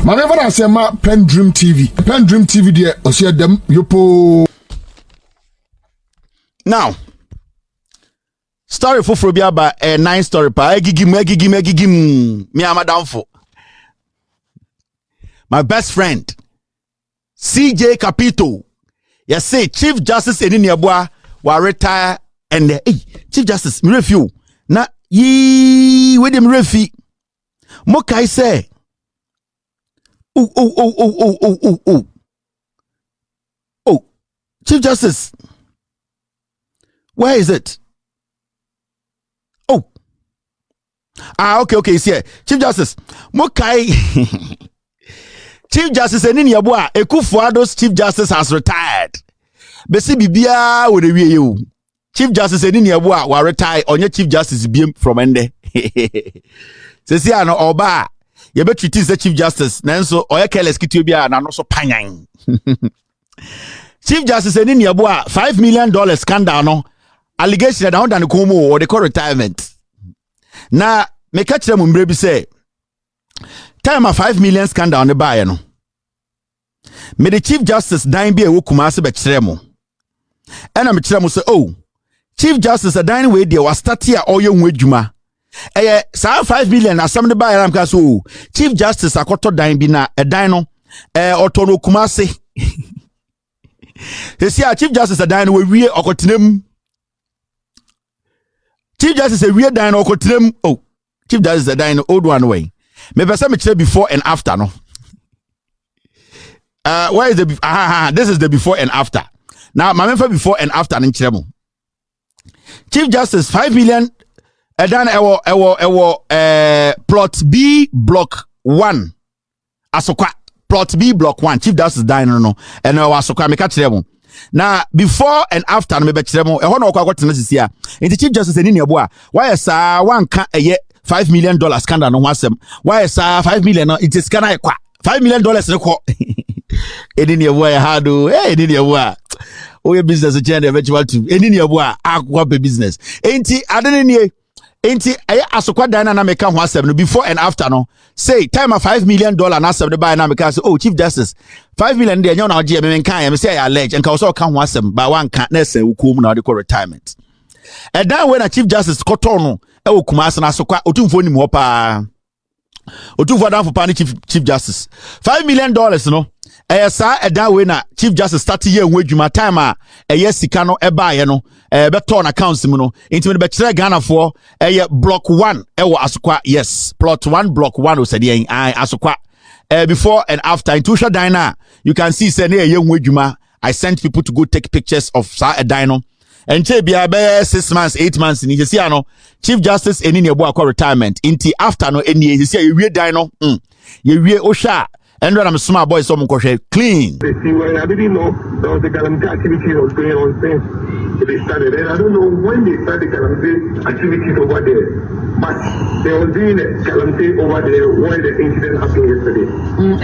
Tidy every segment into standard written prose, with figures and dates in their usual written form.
My never I say ma PENDREAM TV. PENDREAM TV there. Osia dem yopo. Now, story for Frobia by a 9 story pa. Egigim. Me am down for. My best friend, CJ Capito. You say Chief Justice Anin Yeboah will retire and hey, Chief Justice, me refi na ye with him refi. Mokai say. Oh, Chief Justice. Where is it? Oh. Okay, see. Chief Justice. Mokai. Chief Justice Anin Yeboah, Ekufuado's Chief Justice has retired. Besi bibia wo de wie you. Chief Justice Anin Yeboah will retire on your Chief Justice biem from ende. Sesi ano oba. You bet treat the Chief Justice. Nanso oya careless kitu bia na no so panyan. Chief Justice Anin Yeboah $5 million scandal no. Allegation that on komo or the retirement. Na me catch them mbre bi say time a 5 million scandal on the buy no. Me the Chief Justice dine bi e wo Kumase be kire mo. And I'm kire mo say oh Chief Justice a dine we there was start here oyo hu adwuma. Eh sa 5 million asem the buy am ka so Chief Justice akoto dine bi na e dine no oto no Kumase. They say Chief Justice a dine we wie okotenem. Chief Justice a wie dine okotenem. Oh Chief Justice a dine old one way. Me pesa me kire before and after no. Where is the this is the before and after. Now my member before and after in kire mo. Chief Justice 5 million dan ewo plot B block 1 asokwa plot B block 1 Chief Justice dan no and asokwa me ka kire mo. Now before and after me be kire mo e ho na okwa kwatena sisia. Enti Chief Justice Anin Yeboah why sa wan ka eye $5 million scandal no wasem. Why is 5 million no it is kana kwa $5 million ne ko. Anin Yeboah hado Anin Yeboah. O your business change eventual to Anin Yeboah akwa be business. Enti adene enti aye asokwa dan na meka ho asem no before and after no say time a $5 million na asem de buy na meka say oh Chief Justice 5 million de nya na oje me kan ya me say I allege nka so ka ho asem ba wan kan na say wukom na de ko retirement. And then when a Chief Justice kotono e wo Kumase na sokwa otumfo ni mo pa otumfo dan for pa ni Chief Justice $5 million no sa e dan when a Chief Justice start year nwe dwuma time a e sika no e ba ye no be turn accounts mu no enti me be kire Ghana for block 1 e wo asokwa yes plot 1 block 1 o said yen asokwa before and after in Tusha Dina you can see say na ye nwe dwuma I sent people to go take pictures of sa e dino. And Chebia be 6 months, 8 months in you see no Chief Justice Anin Yeboah ko retirement. Inti after no any you see you dino you we osha and when I'm smart boy so mo clean. See when I didn't know there was a calamity activity was going on since they started. And I don't know when they started calamity activities over there. But they were doing a calamity over there when the incident happened yesterday.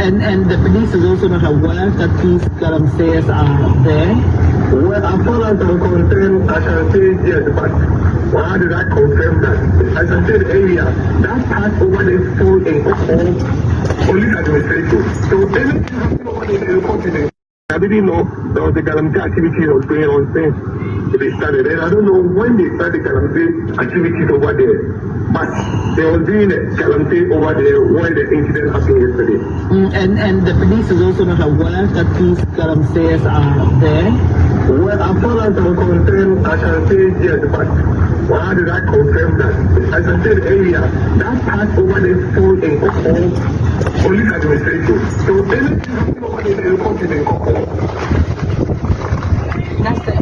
And the police is also not aware that these calamities are there. Well, as far as I'm concerned, I can say yes, but how did I confirm that? As I said earlier, that part over there full in police administration. So anything happened over there in the continent, I didn't know there was a calamity activity was going on since they started. And I don't know when they started calamity activities over there. But they were doing a calamity over there when the incident happened yesterday. And the police is also not aware that these calamities are there. Well, as far as I'm concerned, I can say yes, but how did I confirm that? As I said earlier, that part over there full in police administration. So anything happening over there in the continent. That's the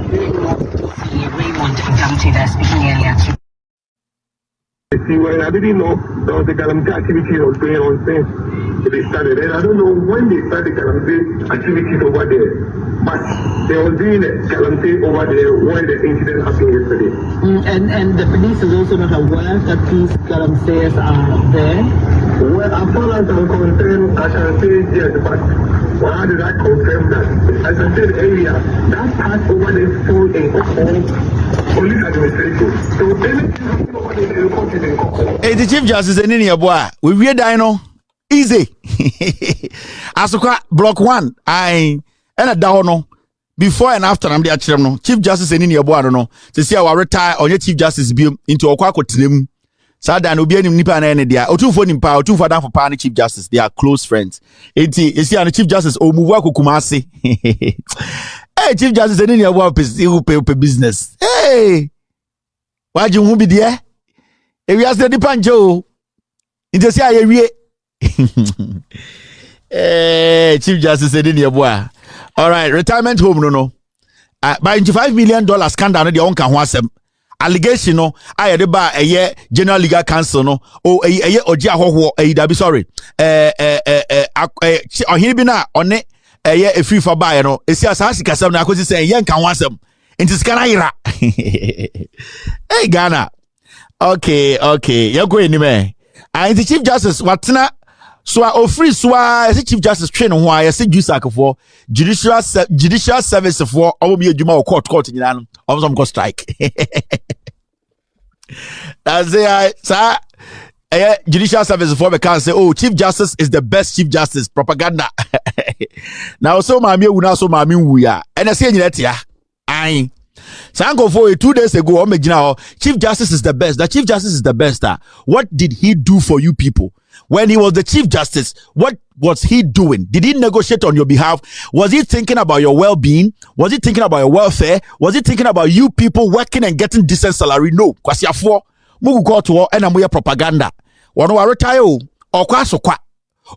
Raymond Gamte that's speaking earlier too. See, when I didn't know there was a calamity activity was going on since they started. And I don't know when they started calamity activities over there. But they were doing a calamity over there when the incident happened yesterday. And the police is also not aware that these calamities are there. Well, as far as I'm concerned, I can say yes, but how did I confirm that? As I said earlier, that part over there full in police administration. So anything happening over there in the continent. Hey, the Chief Justice Anin Yeboah, we dino easy. Asukwa block 1. And a down no. Before and after I'm the no. Chief Justice Anin Yeboah no. To see our retire on your Chief Justice be into Okwako Trim. Sada no be any nipa na ene dia. Otu for nimpa, otu for dan for pa Chief Justice. They are close friends. Enti you see an Chief Justice o move wa Kumasi. Hey, Chief Justice Anin Yeboah pay business. Hey. Why you be there? If you ask the panjo, into see I wie. Hey, Chief Justice Anin Yeboah. All right, retirement home no. By $25 million scandal no de on kan ho asem. Allegation no I de ba General Legal Counsel no o oji ahoho dabi sorry ohiri bi na one free for buy no esi asasi kasam na akosi say yen kan ho asem enti skana ira. Hey Ghana. Okay you go anime. And the Chief Justice watena so free so as Chief Justice train ho a say juice for judicial service for omo adwuma o court nyina no some go strike. That's it. Sir, judicial service for can say, oh, Chief Justice is the best Chief Justice. Propaganda. Now, so mami una so mami wuya. And I say ya. Aye. Sango for 2 days ago, Chief Justice is the best. The Chief Justice is the best. What did he do for you people? When he was the Chief Justice, what was he doing? Did he negotiate on your behalf? Was he thinking about your well-being? Was he thinking about your welfare? Was he thinking about you people working and getting decent salary? No. Kwasi afo, mugu go to war and amuya propaganda. Wano wa retire o kwa so kwa.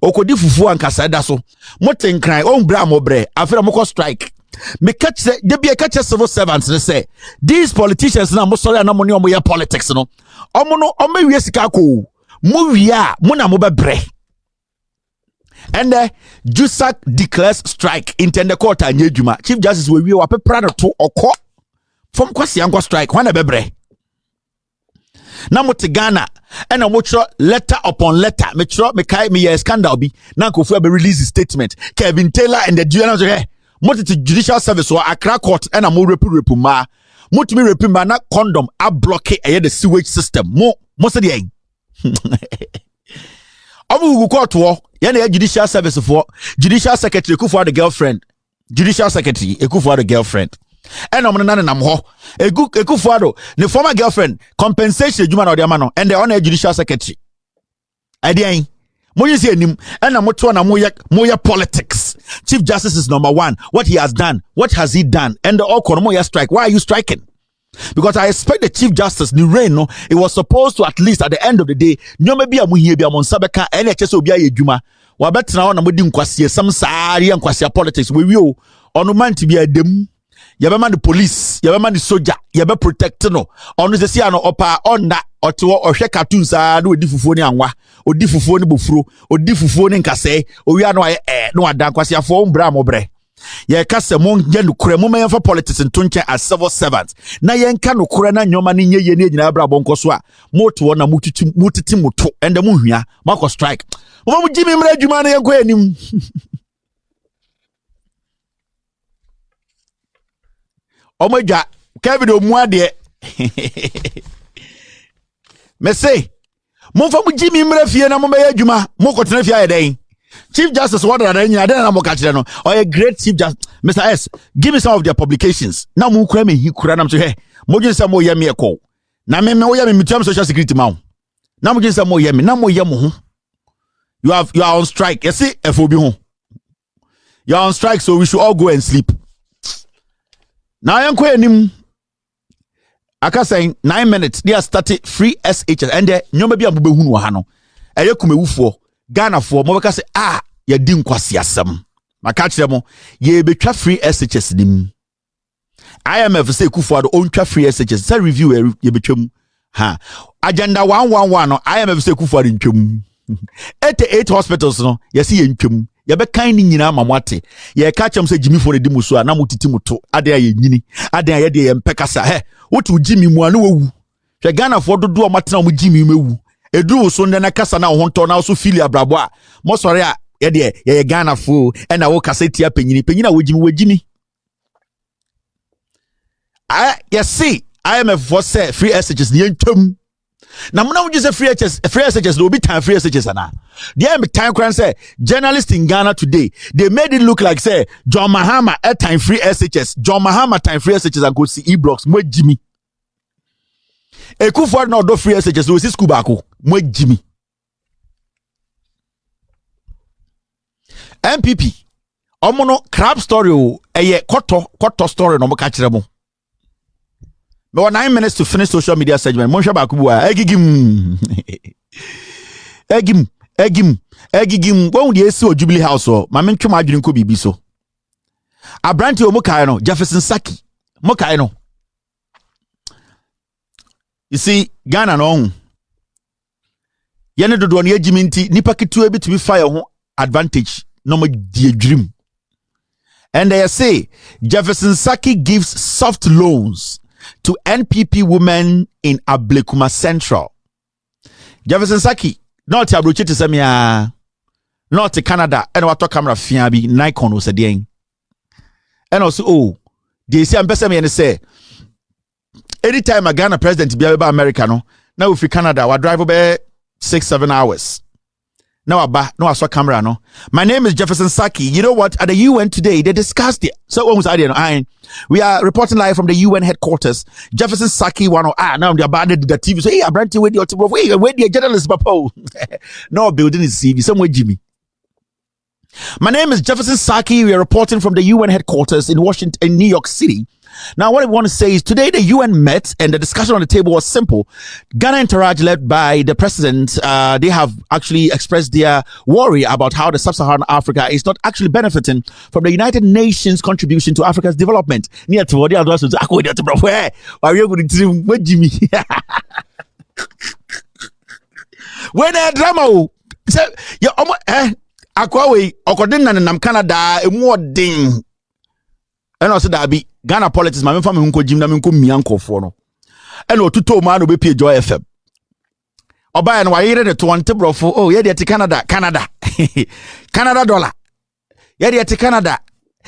Okodi fufu ankasa da so. Moten kran on bra mo bre. Afira moko strike. Me catch say they be a catch civil servants they say. These politicians na mo sorry na money omo politics no. Omo no omo wie sika ko. Movia muna mobebre. And Jusak declares strike intended court and Yejuma. Chief Justice will be a prana to or court from Kwasiangwa strike. When a bebre. Namote Ghana and a much letter upon letter. Metro Mekai me scandal be Nanko Fuebe release a statement. Kevin Taylor and the Juana Moti to judicial service or Accra court and a more repuma. Mutimi repuma na condom a blockade the sewage system. Most of the Omu court war, yana judicial service for judicial secretary for the girlfriend. Judicial secretary for the girlfriend. And I'm not nam ho. Ekufuado, the former girlfriend, compensation juma or the amano, and the honor judicial secretary. Adiain. Moye say nim, and I'm moya politics. Chief Justice is number 1. What he has done, what has he done? And the all moya strike. Why are you striking? Because I expect the Chief Justice the reign no, it was supposed to at least at the end of the day nyoma bia mu hie bia mon sabeka NHS obi ayedwuma wa betra wona modi nkwase sam saari nkwase politics we o ono man ti bia dem ye be man the police ye be man the soldier ye be protect no ono se sia no opa onda otewo ohwe cartoons a na odi fufuo ni anwa odi fufuo ni bofuro odi fufuo ni nkase owi ano aye no ada nkwase afo mbra mobre ye kase mon ye nukure mo men for politics ntonche as civil servants na ye nka nukure na nyoma ni nye ye ni nyina bra bonko so a moto na mutiti moto ende mu hwia mako strike mo mu jimi mra adwuma na ye ko anim omagwa Kevin omuade me say mo fa mu jimi mra fie na mo be adwuma mo ko tena fie ayeden Chief Justice what are you? I don't know no. Or a great Chief Justice, Mr. S. Give me some of their publications. Now mu kura me he kura na mso he. Mo je say mo ye me call. Na me wo me tuam social security ma. Na mo je say mo ye me. Na mo ye mo ho. You are on strike. You see FOB ho. You are on strike, so we should all go and sleep. Now I am anim. Aka saying 9 minutes. They are started free SHS and there nyoma bia mo behunu ha no. Eye kumewufo. Ghana for mo say ya di nkwase asem maka kire mo ye betwa free SHS dim IMF say Kufuado ontwa free SHS say review ye betwam ha agenda 111 no IMF say Kufuado ntwam 88 hospitals no ye say ye ntwam ye be kan ni nyina mamwate ye ka chem say Jimmy for the muso a na mutiti muto ade ye nyini ade ye de ye mpekasa he wotu Jimmy mu anu wewu hwe Ghana for dodo o matena o Jimmy mewu edu so nde na kasa na ho nto na so filia brabo a mo sori a ye de ye Ghana fo e na wo kasa tia penyini wajimi you see IMF for say free SHS ni ntwam na mo na wo say free SHS no bi tan free SHS ana There be time crunch say journalists in Ghana today, they made it look like say John Mahama at time free SHS. John Mahama time free SHS and go see E-blocks. Mo Jimmy. Ekufuor no do free SHS we see school bako. Mo Jimmy. MPP. Omono crab story o eye koto story no mo ka kire mo. Me 9 minutes to finish social media segment. Mo hwe bako bua egigim. Egigim when the AC or Jubilee House or my men twema adwene ko bibi so. Abranti o mo kai no Jefferson Saki. Mo kai no. You see Ghana no. Yene dodo no yegimi nti nipa ketu ebi to be fire ho advantage no mo die dream. And they say Jefferson Saki gives soft loans to NPP women in Ablekuma Central. Jefferson Saki not abrochi to semia not Canada and what camera fiabi Nikon was a ding. And also they say I'm say anytime a Ghana president be about America no now if Canada we drive over 6-7 hours. No, I saw camera, no. My name is Jefferson Saki. You know what? At the UN today, they discussed it. So, what was I? We are reporting live from the UN headquarters. Jefferson Saki, now they abandoned the TV. So, hey, I'm ranting with your TV. Where the journalist, Papo? No, building is CV. Somewhere, Jimmy. My name is Jefferson Saki. We are reporting from the UN headquarters in Washington, in New York City. Now, what I want to say is today the UN met and the discussion on the table was simple. Ghana Interact, led by the president, they have actually expressed their worry about how the sub-Saharan Africa is not actually benefiting from the United Nations contribution to Africa's development. Near to what they are doing, where are you going to do? Jimmy? When a drama, so you Akwawe, according to Nam Canada, a more ding. And also that be Ghana politics, my family unko Jim Naminko Mianko for no. And no to man will be Joy FM. Oba and why the to one table for oh, yeah, to Canada. Canada dollar. Yeah, to Canada.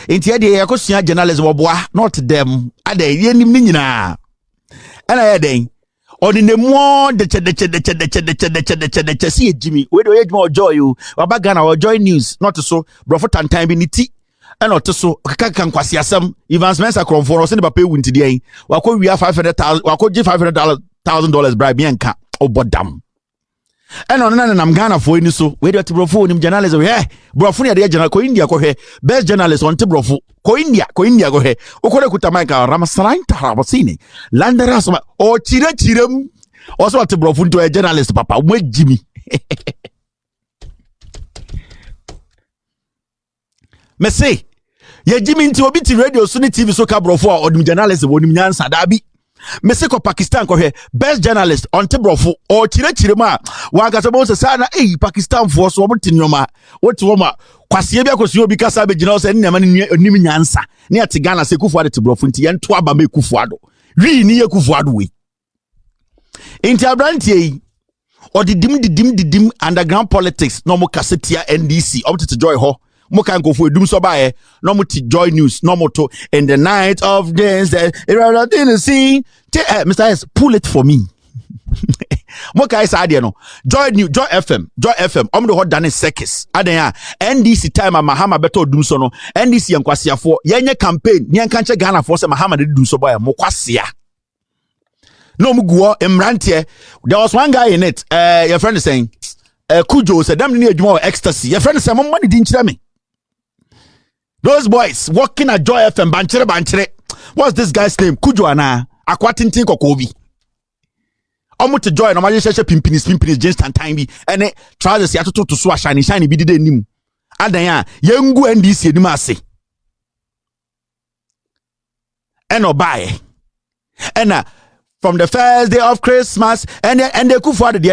Into the Yakosia journalism Yeboah, not them. Are they any minina? And I had on in the more the see Jimmy, where do you more joy you? Oba Ghana or Joy News, not so, bro for time in it. And not so can kwasi asem Evans Mensa krom for us in the pay win today. Wako we have $500,000 wako give $500,000 bribe yanka obodam. And on I'm Ghana for any so we do to bro for him journalism yeah bro for the journal ko India ko he best journalist on to bro for ko India go he okore kutamaika Ramasaran tarabasini landeras o chirem also to bro for to a journalist papa we Jimmy. Me say, ye Jimmy nti obi ti radio so ni TV so ka brofo a odim journalist wonim nyansa da bi. Me say ko Pakistan ko he best journalist on te brofo o chire ma wa ga so bo se sa na Pakistan fo so obo tinoma woti wo ma kwase bi akosi obi kasa be gina so ni ma nim nyansa ne ate Ghana se kufu ade te brofo nti ye nto aba me kufu ado ri ni ye kufu ado we nti abrantie yi odidim underground politics no mo kasetia NDC up to Joy ho mo kan go for edum so bae no mo ti Joy News no mo to in the night of days everything is seen Mr. S pull it for me mo kai sa ade no Joy FM om do hot than circus adan NDC time Mahama beto dum so no NDC yankwasiafo yenye campaign nyen kan che Ghana for say Mahama de dum so bae mo kwasia no muguo emrantie there was one guy in it your friend is saying Kujo said them ni adwuma ecstasy your friend say mo money din kire me those boys working at Joy FM banchere what's this guy's name Kujo ana akwatintin kokobi omo to Joy no ma yehye pimpinis just and time bi ene trousers ya to so shine bi dide nim adan ya yengu NDC enim ase eno bae ena from the first day of Christmas and they could for the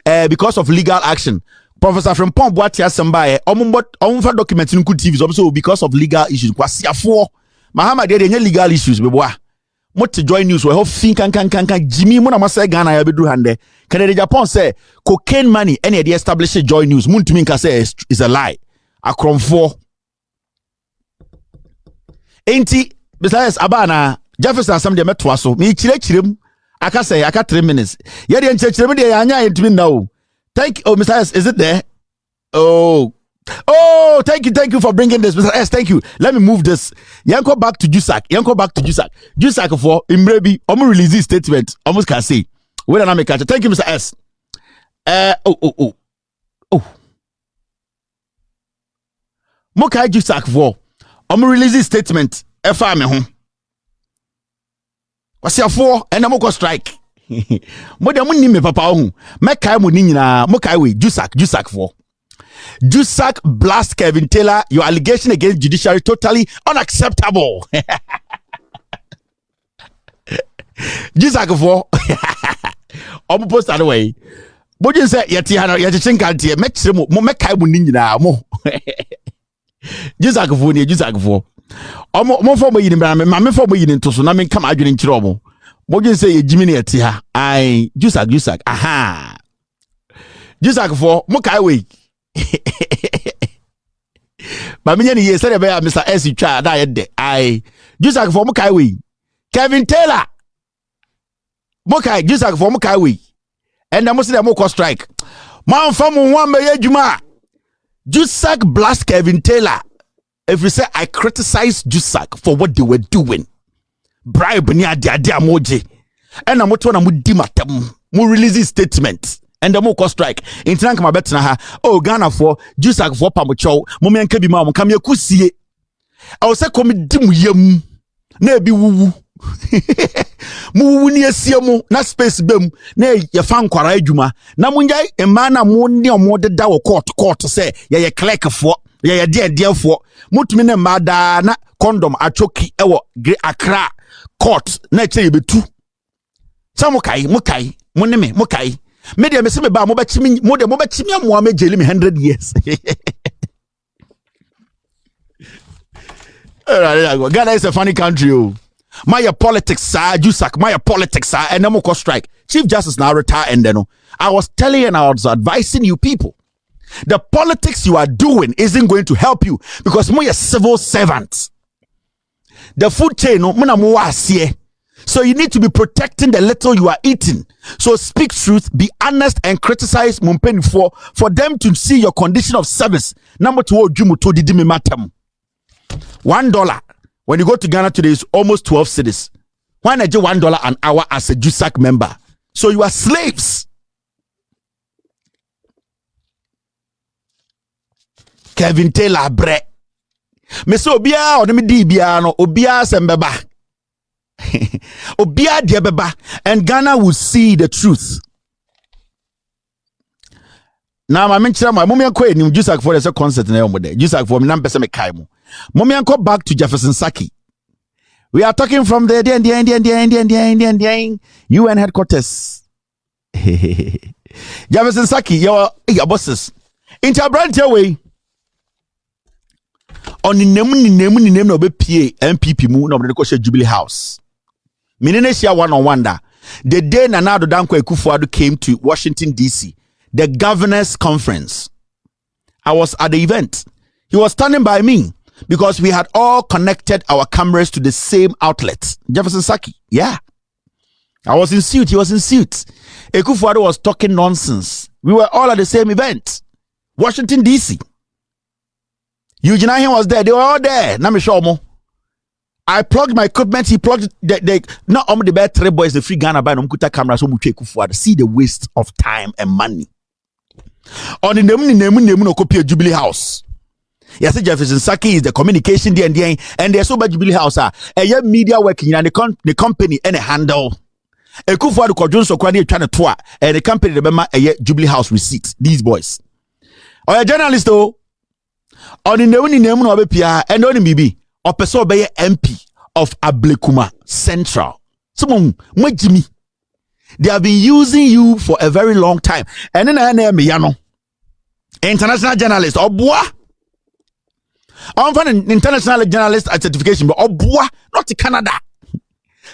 and because of legal action. Professor from Pom Boatia Sambaye, for documenting good TVs also because of legal issues. Kwasiafo Mahama did any legal issues, Yeboah. What to Joy News, we hope think can Jimmy Mona Masa Ghana ya bedu hande. Canada Japan say cocaine money any the established Joy News. Muntuminka say is a lie. Akron 4. Ain't besides Abana Jefferson some de metwaso me chirem aka say aka 3 minutes ye de chirem de anya intimi now Thank you. Oh, Mr. S, is it there? Oh, thank you for bringing this, Mr. S. Thank you. Let me move this. Yanko back to Jusak. Jusak for Imrebi. I'm release this statement. Almost can say. Wait a minute, thank you, Mr. S. Mokai Jusak for. I'm release this statement. Efa me home. What's your for? And I'm going strike. Moda munni me papa hu mekai mo ni nyina mokai we Jusak for Jusak blast Kevin Taylor. Your allegation against judiciary totally unacceptable. Jusak for omo post that way bojin say yeti ha yeti chinkantie mekire mo mekai mo ni nyina mo Jusak for omo for mo yini bra me for mo yini ntoso na me kam adwene nkire omo Mojo say ye Jimmy eti ha. I Jusak. Aha. Jusak for mokai we. Ba me ye say be Mr. S twa da ye de. I Jusak for mokai we. Kevin Taylor. Mokai Jusak for mokai we. And na mo say mo ko strike. Man fam one me adwuma. Jusak blast Kevin Taylor. If you say I criticize Jusak for what they were doing. Bribe ni ade amoje and na moto na mudi matam mo release statement and the mo ko strike intina kama betena ha Ghana for Jusak for pamocho mo menka bi ma mo kam yakusie I was say komedi mu yam na bi wuwu mu wuwu ni asie mu na space bem na ye fa nkwara adwuma na mo njai ema na mo ne omo deda wo court say ye clerk for ye de for mutumi na mada na condom achoki ewo Accra court na che betu samukai moneme mokai me de me se me ba mo ba chimi mo de mo ba chimi amoa me jeli me 100 years. Ghana is a funny country. Oh, my politics sir Jusak my politics sir and mo strike Chief Justice now retire and then I was telling you and I was advising you people the politics you are doing isn't going to help you because more civil servants. The food chain, so you need to be protecting the little you are eating. So speak truth, be honest, and criticize Mumpeni for them to see your condition of service. Number two, $1. When you go to Ghana today, it's almost 12 cities. Why not $1 an hour as a Jusak member? So you are slaves. Kevin Taylor bre. Me so obia or me di bia no obia sembeba. Obia de beba and Ghana will see the truth. Now my mention my mommy ko enim Jusak for the concert na yomode. Jusak for me na pese me kai mo. Mommy anko back to Jefferson Saki. We are talking from the UN headquarters. Jefferson Saki your bosses. Interbrand way. On the name no be PA MPP mu no be share Jubilee House. Minene share one da. The day Nana Addo Dankwa Akufo-Addo came to Washington DC, the governors conference. I was at the event. He was standing by me because we had all connected our cameras to the same outlet. Jefferson Saki. Yeah. I was in suit, he was in suit. Akufo-Addo was talking nonsense. We were all at the same event. Washington DC. Eugene Ahin was there. They were all there. Now me show mo. I plugged my equipment. He plugged not only the bad three boys, the free Ghana by no kuta camera so much Akufo-Addo. See the waste of time and money. On the name no copy Jubilee House. Yes, Jefferson Saki is the communication and there's so much Jubilee House. A media working and the company and a handle. Akufo-Addo kodjon so kwani trying to tour and the company remember a Jubilee House receipt. These boys. Or a journalist though. On the name no abepia and on bibi or person be MP of Ablekuma Central. Someone Jimmy. They have been using you for a very long time. And then I name Yano. International journalist or bois. I'm an international journalist at certification, but bois, not to Canada.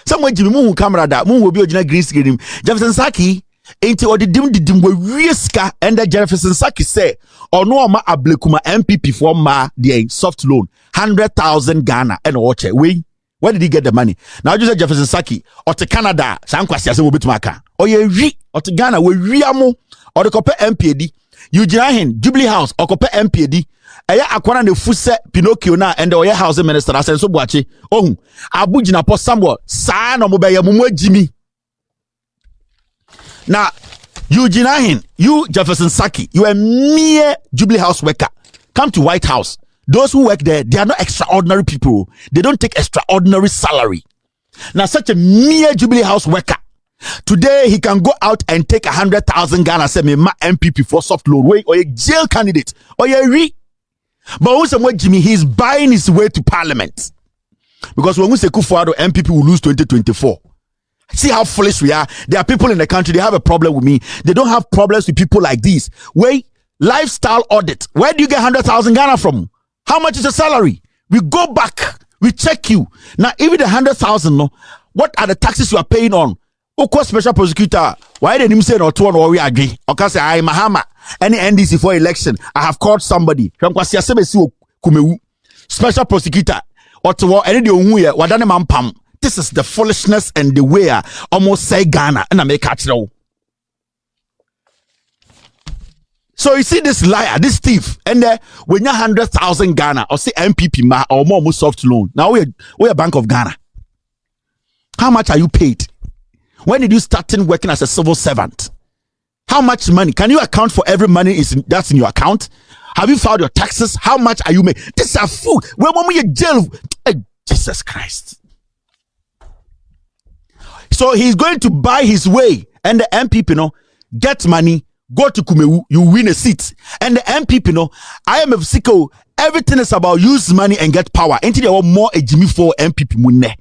Someone Jimmy Moon camera that Moon will be a green screen. Jefferson Saki ain't or the dim we riska and the Jefferson Saki say or no ma Ablekuma MPP for ma the soft loan 100,000 Ghana and watch it. Where did he get the money? Now you say Jefferson Saki or to Canada, Sankwasi as a bit maka. Or ye or to Ghana we riamo or the copy MPD. You jinahin Jubilee House or copy MPD. Eya akwana ne fuse Pinocchio na and the housing minister asenso buachi. Oh, abujina po somewhere. Sa no mobile mumwe Jimmy. Now, you jinahin, you Jefferson Saki, you a mere Jubilee House worker. Come to White House. Those who work there, they are not extraordinary people. They don't take extraordinary salary. Now, such a mere Jubilee House worker, today he can go out and take 100,000 Ghana, say me ma MPP for soft loan, way or a jail candidate or a re. But when someone Jimmy, he's buying his way to Parliament, because when we say Kufuor MPP will lose 2024. See how foolish we are. There are people in the country, they have a problem with me. They don't have problems with people like this. Wait, lifestyle audit. Where do you get 100,000 Ghana from? How much is the salary? We go back, we check you. Now, even the 100,000, no, what are the taxes you are paying on? Oko special prosecutor, why didn't you say no to one or we agree? Okay, say I Mahama, any NDC for election. I have called somebody. Special prosecutor, or to any wadane mampam. This is the foolishness and the way I almost say Ghana and I make catch now. So you see this liar, this thief, and when you 100,000 Ghana or say MPP ma or more soft loan. Now we're Bank of Ghana. How much are you paid? When did you start working as a civil servant? How much money? Can you account for every money that's in your account? Have you filed your taxes? How much are you made? This is a fool. When you jail, Jesus Christ. So he's going to buy his way, and the MPP, get money, go to Kumewu, you win a seat. And the MPP, IMF Siko, everything is about use money and get power. Until there were more a Jimmy for MPP Munne,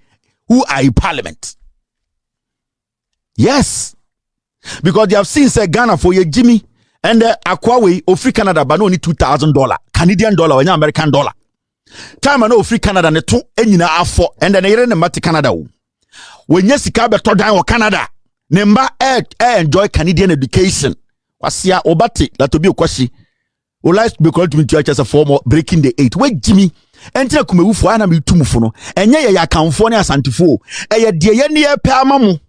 who are in Parliament. Yes. Because they have seen say Ghana for your Jimmy, and the Aquawe of free Canada, but only $2,000, Canadian dollar, or American dollar. Time I know free Canada, and the two, and for, and then I mati Canada. When you see Canada or Canada, Nemba enjoy Canadian education. Wasia obati la to be a question. Would like to be called to church as a form of breaking the 8. Wait, Jimmy. Enter kume for ana mi tumufono. Enye ya California santifo. Eye die ye ne pe amamu.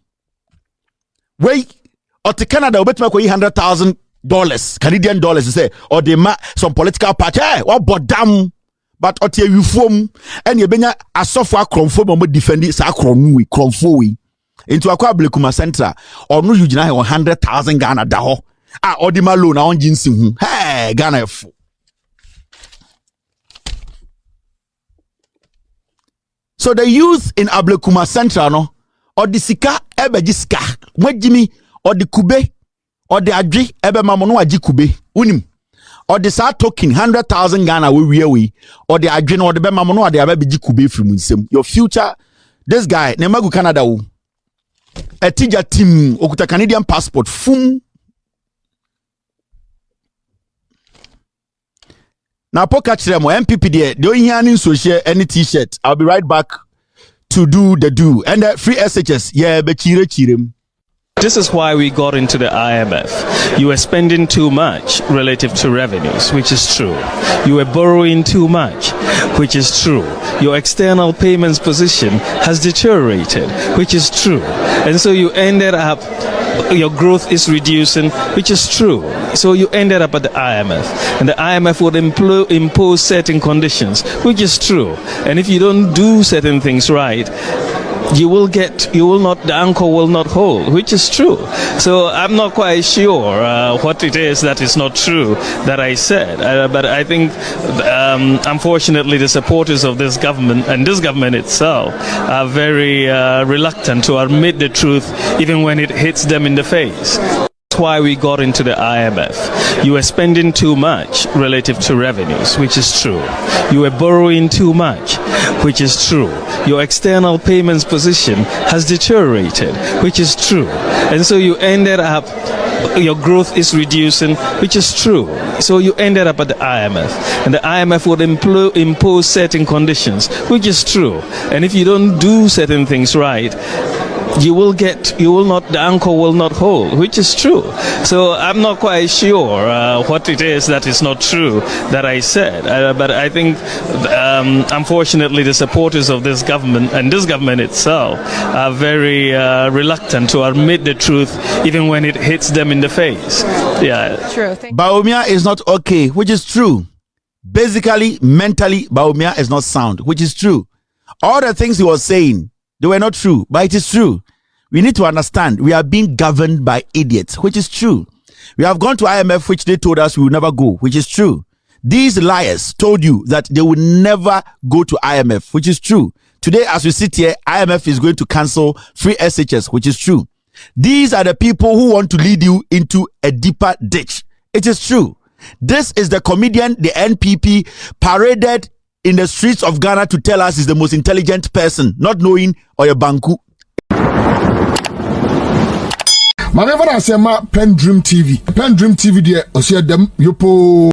Wait, or to Canada obet ma ko $100,000 Canadian dollars say or the some political party. What bodam. But otie wifom and ye benya asofo akromfo mo defend sa akromwe kromfo we into akwa Blekuma Central or no you gina 100,000 Ghana da ho ah odima loan na on jinsi hu hey Ghana efo. So the youth in Blekuma Central no or the sika ebe sika mwajimi or the kube or the adri ebe mamono aji kube unim. Or the sa token 100,000 Ghana we or the adwene or the be mamono or the abeji kube from nsem. Your future, this guy nemagu Canada wo a tija team okuta Canadian passport fum. Now poka chiremo MPP there the only hand so share any t-shirt. I'll be right back to do the do and the free SHS yeah be chirem. This is why we got into the IMF. You were spending too much relative to revenues, which is true. You were borrowing too much, which is true. Your external payments position has deteriorated, which is true. And so you ended up, your growth is reducing, which is true. So you ended up at the IMF. And the IMF would impose certain conditions, which is true. And if you don't do certain things right, the anchor will not hold, which is true. So I'm not quite sure what it is that is not true that I said. But I think, unfortunately, the supporters of this government and this government itself are very reluctant to admit the truth, even when it hits them in the face. That's why we got into the IMF. You were spending too much relative to revenues, which is true. You were borrowing too much, which is true. Your external payments position has deteriorated, which is true. And so you ended up, your growth is reducing, which is true. So you ended up at the IMF. And the IMF would impose certain conditions, which is true. And if you don't do certain things right, the anchor will not hold, which is true. So I'm not quite sure what it is that is not true that I said. But I think, unfortunately, the supporters of this government and this government itself are very reluctant to admit the truth, even when it hits them in the face. Yeah. True. Bawumia is not okay, which is true. Basically, mentally, Bawumia is not sound, which is true. All the things he was saying, they were not true, but it is true. We need to understand we are being governed by idiots, which is true. We have gone to IMF, which they told us we will never go, which is true. These liars told you that they will never go to IMF, which is true. Today, as we sit here, IMF is going to cancel free SHS, which is true. These are the people who want to lead you into a deeper ditch. It is true. This is the comedian the NPP paraded in the streets of Ghana to tell us is the most intelligent person, not knowing Oyebanku. My never say PENDREAM TV. PENDREAM TV there, Yeboah.